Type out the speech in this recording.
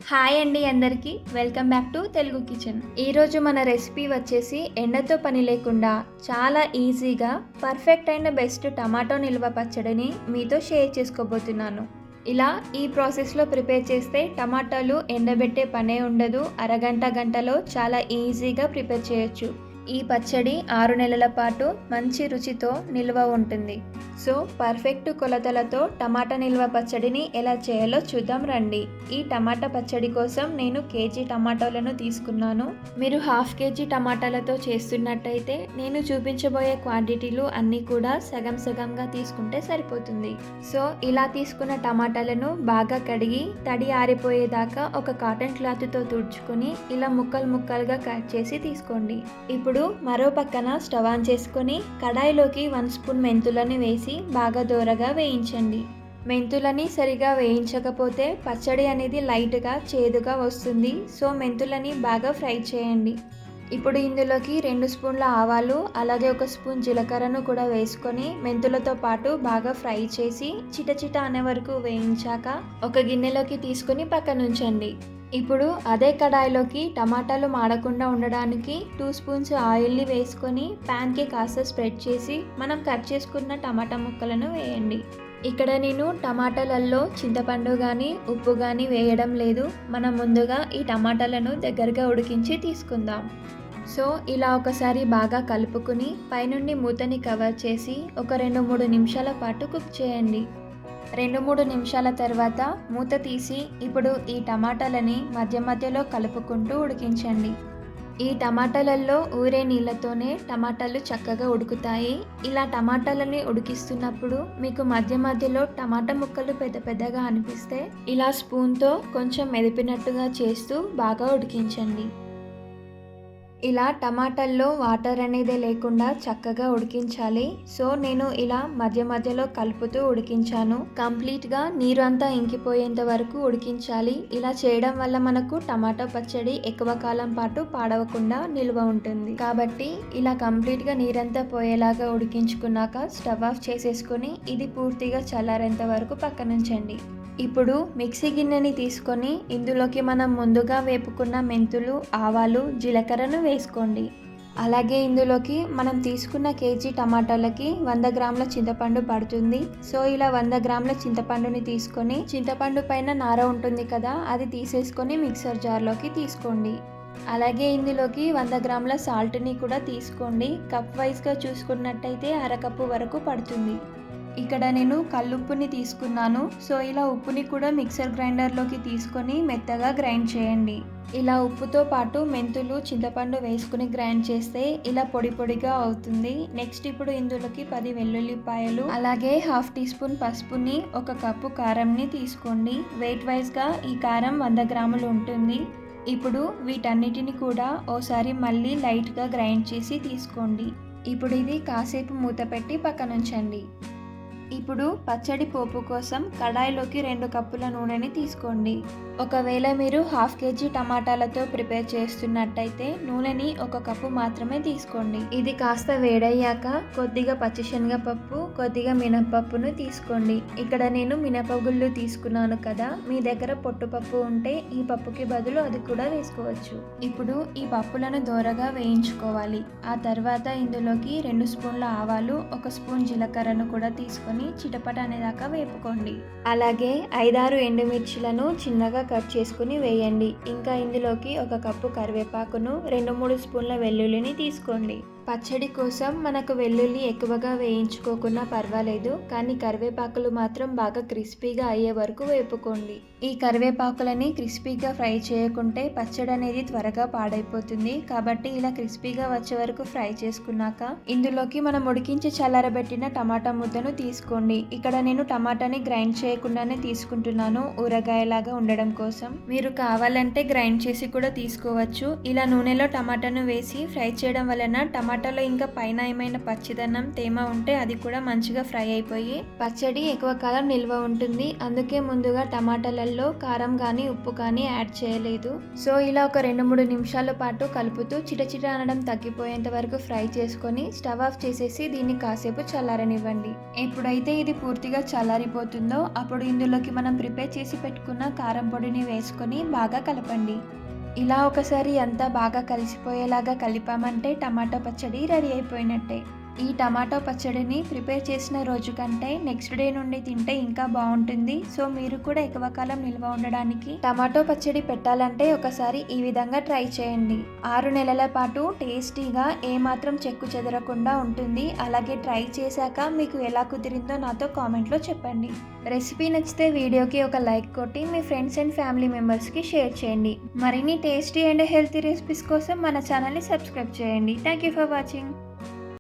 Hi అండి అందరికీ welcome back to Telugu kitchen. ఈరోజు మన రెసిపీ వచ్చేసి ఎండతో పని లేకుండా చాలా ఈజీగా పర్ఫెక్ట్ అయిన బెస్ట్ టమాటో నిల్వ పచ్చడిని మీతో షేర్ చేసుకోబోతున్నాను. ఇలా ఈ ప్రాసెస్లో ప్రిపేర్ చేస్తే టమాటాలు ఎండబెట్టే పనే ఉండదు. గంటలో చాలా ఈజీగా ప్రిపేర్ చేయొచ్చు. ఈ పచ్చడి 6 నెలల పాటు మంచి రుచితో నిల్వ ఉంటుంది. సో పర్ఫెక్ట్ కొలతలతో టమాటా నిల్వ పచ్చడిని ఎలా చేయాలో చూద్దాం రండి. ఈ టమాటా పచ్చడి కోసం నేను కేజీ టమాటాలను తీసుకున్నాను. మీరు హాఫ్ కేజీ టమాటాలతో చేస్తున్నట్టయితే నేను చూపించబోయే క్వాంటిటీలు అన్నీ కూడా సగం సగంగా తీసుకుంటే సరిపోతుంది. సో ఇలా తీసుకున్న టమాటాలను బాగా కడిగి తడి ఆరిపోయేదాకా ఒక కాటన్ క్లాత్తో తుడుచుకొని ఇలా ముక్కలుగా కట్ చేసి తీసుకోండి. ఇప్పుడు మరో పక్కన స్టవ్ ఆన్ చేసుకొని కడాయిలోకి 1 స్పూన్ మెంతులని వేసి బాగా దోరగా వేయించండి. మెంతులని సరిగా వేయించకపోతే పచ్చడి అనేది లైట్గా చేదుగా వస్తుంది. సో మెంతులని బాగా ఫ్రై చేయండి. ఇప్పుడు ఇందులోకి 2 స్పూన్ల ఆవాలు అలాగే 1 స్పూన్ జీలకర్రను కూడా వేసుకొని మెంతులతో పాటు బాగా ఫ్రై చేసి చిటచిట అనే వరకు వేయించాక ఒక గిన్నెలోకి తీసుకొని పక్కనుంచండి. ఇప్పుడు అదే కడాయిలోకి టమాటాలు మాడకుండా ఉండడానికి 2 స్పూన్స్ ఆయిల్ని వేసుకొని ప్యాన్కి కాస్త స్ప్రెడ్ చేసి మనం కట్ చేసుకున్న టమాటా ముక్కలను వేయండి. ఇక్కడ నేను టమాటాలలో చింతపండు కానీ ఉప్పు కానీ వేయడం లేదు. మనం ముందుగా ఈ టమాటాలను దగ్గరగా ఉడికించి తీసుకుందాం. సో ఇలా ఒకసారి బాగా కలుపుకుని పైనుండి మూతని కవర్ చేసి ఒక 2-3 నిమిషాల పాటు కుక్ చేయండి. 2-3 నిమిషాల తర్వాత మూత తీసి ఇప్పుడు ఈ టమాటాలని మధ్యలో కలుపుకుంటూ ఉడికించండి. ఈ టమాటాలలో ఊరే నీళ్ళతోనే టమాటాలు చక్కగా ఉడుకుతాయి. ఇలా టమాటాలని ఉడికిస్తున్నప్పుడు మీకు మధ్యలో టమాటా ముక్కలు పెద్దగా అనిపిస్తే ఇలా స్పూన్తో కొంచెం మెదిపినట్టుగా చేస్తూ బాగా ఉడికించండి. ఇలా టమాటాల్లో వాటర్ అనేది లేకుండా చక్కగా ఉడికించాలి. సో నేను ఇలా మధ్యలో కలుపుతూ ఉడికించాను. కంప్లీట్గా నీరు అంతా ఇంకిపోయేంత వరకు ఉడికించాలి. ఇలా చేయడం వల్ల మనకు టమాటా పచ్చడి ఎక్కువ కాలం పాటు పాడవకుండా నిల్వ ఉంటుంది. కాబట్టి ఇలా కంప్లీట్గా నీరంతా పోయేలాగా ఉడికించుకున్నాక స్టవ్ ఆఫ్ చేసేసుకొని ఇది పూర్తిగా చల్లారేంత వరకు పక్కనుంచండి. ఇప్పుడు మిక్సీ గిన్నెని తీసుకొని ఇందులోకి మనం ముందుగా వేపుకున్న మెంతులు, ఆవాలు, జీలకర్రను వేసుకోండి. అలాగే ఇందులోకి మనం తీసుకున్న కేజీ టమాటాలకి 100 గ్రాముల చింతపండు పడుతుంది. సో ఇలా 100 గ్రాముల చింతపండుని తీసుకొని చింతపండు పైన నార ఉంటుంది కదా, అది తీసేసుకొని మిక్సర్ జార్లోకి తీసుకోండి. అలాగే ఇందులోకి 100 గ్రాముల సాల్ట్ని కూడా తీసుకోండి. కప్ వైజ్గా చూసుకున్నట్టయితే అరకప్పు వరకు పడుతుంది. ఇక్కడ నేను కల్లుప్పుని తీసుకున్నాను. సో ఇలా ఉప్పుని కూడా మిక్సర్ గ్రైండర్లోకి తీసుకొని మెత్తగా గ్రైండ్ చేయండి. ఇలా ఉప్పుతో పాటు మెంతులు, చింతపండు వేసుకుని గ్రైండ్ చేస్తే ఇలా పొడిగా అవుతుంది. నెక్స్ట్ ఇప్పుడు ఇందులోకి 10 వెల్లుల్లిపాయలు అలాగే హాఫ్ టీ స్పూన్ పసుపుని, 1 కప్పు కారంని తీసుకోండి. వెయిట్ వైజ్గా ఈ కారం 100 గ్రాములు ఉంటుంది. ఇప్పుడు వీటన్నిటిని కూడా ఓసారి మళ్ళీ లైట్గా గ్రైండ్ చేసి తీసుకోండి. ఇప్పుడు ఇది కాసేపు మూత పెట్టి పక్కనుంచండి. ఇప్పుడు పచ్చడి పోపు కోసం కడాయిలోకి 2 కప్పుల నూనెని తీసుకోండి. ఒకవేళ మీరు హాఫ్ కేజీ టమాటాలతో ప్రిపేర్ చేస్తున్నట్టయితే నూనెని 1 కప్పు మాత్రమే తీసుకోండి. ఇది కాస్త వేడయ్యాక కొద్దిగా పచ్చిశనగపప్పు, కొద్దిగా మినపప్పును తీసుకోండి. ఇక్కడ నేను మినపగుళ్ళు తీసుకున్నాను కదా, మీ దగ్గర పొట్టుపప్పు ఉంటే ఈ పప్పుకి బదులు అది కూడా వేసుకోవచ్చు. ఇప్పుడు ఈ పప్పులను దోరగా వేయించుకోవాలి. ఆ తర్వాత ఇందులోకి 2 స్పూన్ల ఆవాలు, 1 స్పూన్ జీలకర్రను కూడా తీసుకొని చిటపట అనేదాకా వేపుకోండి. అలాగే 5-6 ఎండుమిర్చిలను చిన్నగా కట్ చేసుకుని వేయండి. ఇంకా ఇందులోకి 1 కప్పు కరివేపాకును, 2-3 స్పూన్ల వెల్లుల్లిని తీసుకోండి. పచ్చడి కోసం మనకు వెల్లుల్లి ఎక్కువగా వేయించుకోకున్నా పర్వాలేదు, కానీ కరివేపాకులు మాత్రం బాగా క్రిస్పీగా అయ్యే వరకు వేపుకోండి. ఈ కరివేపాకులని క్రిస్పీగా ఫ్రై చేయకుంటే పచ్చడి అనేది త్వరగా పాడైపోతుంది. కాబట్టి ఇలా క్రిస్పీగా వచ్చే వరకు ఫ్రై చేసుకున్నాక ఇందులోకి మనం ఉడికించి చల్లారబెట్టిన టమాటా ముద్దను తీసుకోండి. ఇక్కడ నేను టమాటాని గ్రైండ్ చేయకుండానే తీసుకుంటున్నాను, ఊరగాయలాగా ఉండడం కోసం. మీరు కావాలంటే గ్రైండ్ చేసి కూడా తీసుకోవచ్చు. ఇలా నూనెలో టమాటాను వేసి ఫ్రై చేయడం వలన టమాటా టమాటాలో ఇంకా పైన ఏమైనా పచ్చిదనం తేమ ఉంటే అది కూడా మంచిగా ఫ్రై అయిపోయి పచ్చడి ఎక్కువ కాలం నిల్వ ఉంటుంది. అందుకే ముందుగా టమాటాలలో కారం కానీ ఉప్పు కానీ యాడ్ చేయలేదు. సో ఇలా ఒక 2-3 నిమిషాల పాటు కలుపుతూ చిటచిట అనడం తగ్గిపోయేంత వరకు ఫ్రై చేసుకొని స్టవ్ ఆఫ్ చేసేసి దీన్ని కాసేపు చల్లారనివ్వండి. ఎప్పుడైతే ఇది పూర్తిగా చల్లారిపోతుందో అప్పుడు ఇందులోకి మనం ప్రిపేర్ చేసి పెట్టుకున్న కారం పొడిని వేసుకొని బాగా కలపండి. ఇలా ఒకసారి అంతా బాగా కలిసిపోయేలాగా కలిపామంటే టమాటో పచ్చడి రెడీ అయిపోయినట్టే. ఈ టమాటో పచ్చడిని ప్రిపేర్ చేసిన రోజు కంటే నెక్స్ట్ డే నుండి తింటే ఇంకా బాగుంటుంది. సో మీరు కూడా ఎక్కువ కాలం నిల్వ ఉండడానికి టమాటో పచ్చడి పెట్టాలంటే ఒకసారి ఈ విధంగా ట్రై చేయండి. 6 నెలల పాటు టేస్టీగా ఏమాత్రం చెక్కు చెదరకుండా ఉంటుంది. అలాగే ట్రై చేశాక మీకు ఎలా కుదిరిందో నాతో కామెంట్లో చెప్పండి. రెసిపీ నచ్చితే వీడియోకి ఒక లైక్ కొట్టి మీ ఫ్రెండ్స్ అండ్ ఫ్యామిలీ మెంబర్స్కి షేర్ చేయండి. మరిన్ని టేస్టీ అండ్ హెల్తీ రెసిపీస్ కోసం మన ఛానల్ని సబ్స్క్రైబ్ చేయండి. Thank you for watching.